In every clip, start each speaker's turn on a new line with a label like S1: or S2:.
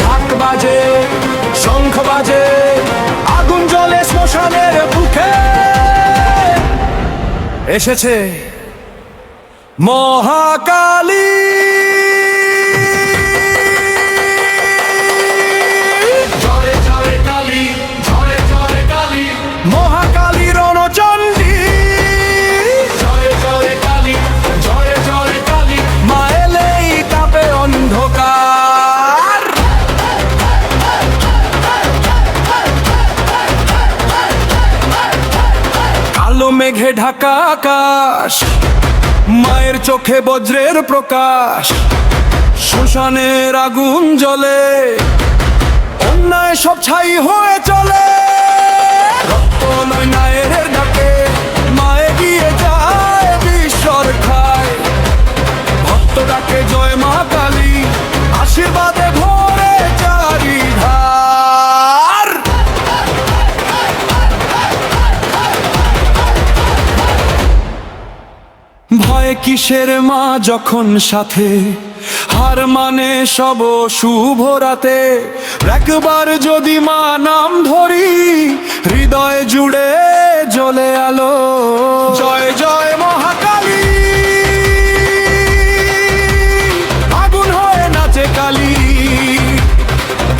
S1: ঢাক বাজে, শঙ্খ বাজে, আগুন জ্বলে শ্মশানের বুকে। এসেছে মহাকালী। জয় জয় কালী, জয় জয় কালী, মহাকালী রণচণ্ডী। জয় জয় কালী, জয় জয় কালী, মা এলেই কাঁপে অন্ধকার। কালো মেঘে ঢাকা আকাশ, মায়ের চোখে বজ্রের প্রকাশ। শ্মশানের আগুন জ্বলে, অন্যায় সব ছাই হয়ে চলে। রক্ত নয় নায়ের ডাকে, মায়ে গিয়ে যায় বিশ্বর খায়। ভক্ত ডাকে জয় মা কালী, আশীর্বাদে ভরে চারিধার। ভয় কিসের মা যখন সাথে, হার মানে সব শুভ রাতে। একবার যদি মা নাম ধরি, হৃদয় জুড়ে জ্বলে আলো। জয় জয় মহাকালী, আগুন হয়ে নাচে কালী।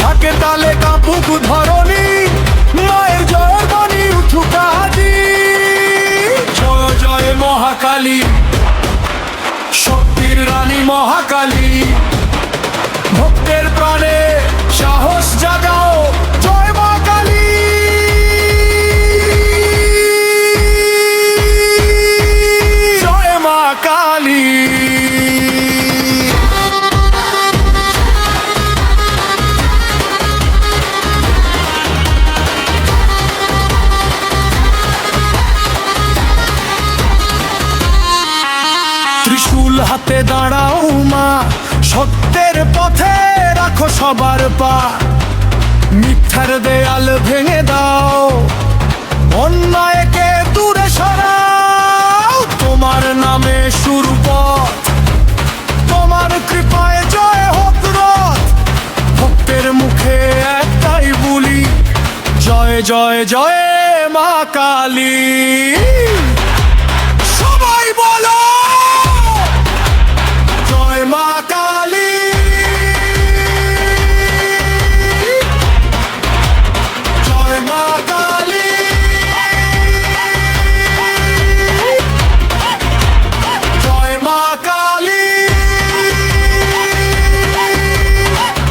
S1: ঢাকে তালে কাঁপুক ধরণী, মায়ের জয় বাণী উঠুক আজি। জয় জয় মহাকালী, শক্তির রানী মহাকালী। ভক্তের প্রাণে সাহস জাগাও, জয় মা কালী। জয় মা কালী। ত্রিশূল হাতে দাঁড়াও মা, সত্যের পথে রাখো সবার পা। মিথ্যার দেয়াল ভেঙে দাও, অন্যায়কে দূরে সরাও। তোমার নামে শুরু পথ, তোমার কৃপায় জয় হোক রথ। ভক্তের মুখে একটাই বলি, জয় জয় জয় মা কালী। সবাই বলো জয় মা কালী। জয় মা কালী। জয় মা কালী।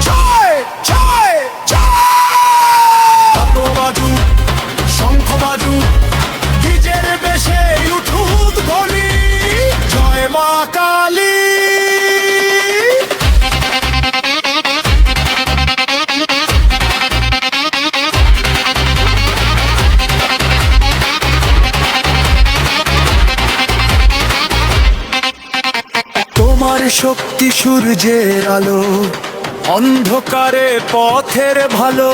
S1: জয় জয় জয়। বাজু, শঙ্খ বাজু, ডিজের বেশে উঠুক ধ্বনি। জয় মা কালী। তোমার শক্তি সূর্যের আলো, অন্ধকারে পথের ভালো।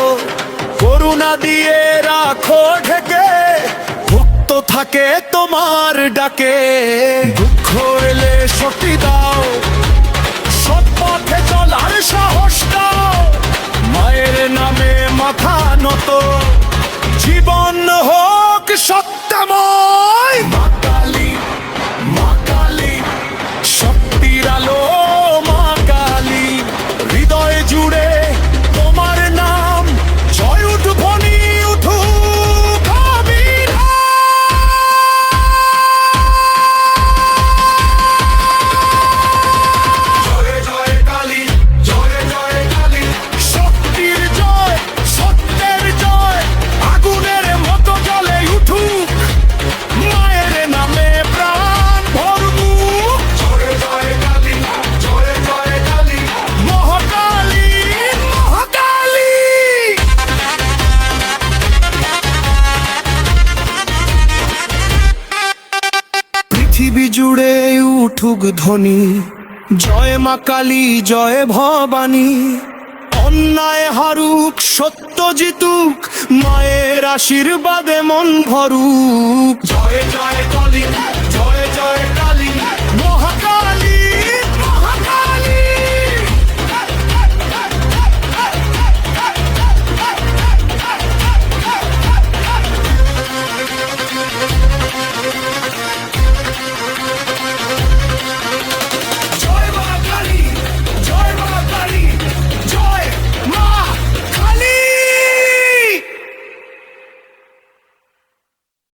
S1: করুণা দিয়ে রাখো ঢেকে, ভক্ত থাকে তোমার ডাকে। দুঃখ এলে শক্তি দাও, সৎ পথে চলার সাহস দাও। মায়ের নামে মাথা নত, জীবন হোক সত্যময়। মা কালী, মা কালী, শক্তির আলো মা কালী। হৃদয় জুড়ে তোমার নাম, জয় উঠবনি উঠুক আবির্ভাব। জয় জয় কালী, জয় জয় কালী, শক্তির জয়, সত্যের জয়। আগুনের মতো জ্বলে উঠুক, মায়ের নামে প্রাণ ভরবু। জয় জয় কালী, জয় জয় কালী, মহাকালী মহাকালী। পৃথিবী জুড়ে উঠুক ধ্বনি, জয় মা কালী জয় ভবানী, অন্যায় হারুক সত্য জিতুক, মায়ের আশীর্বাদে মন ভরুক। জয় জয় কালী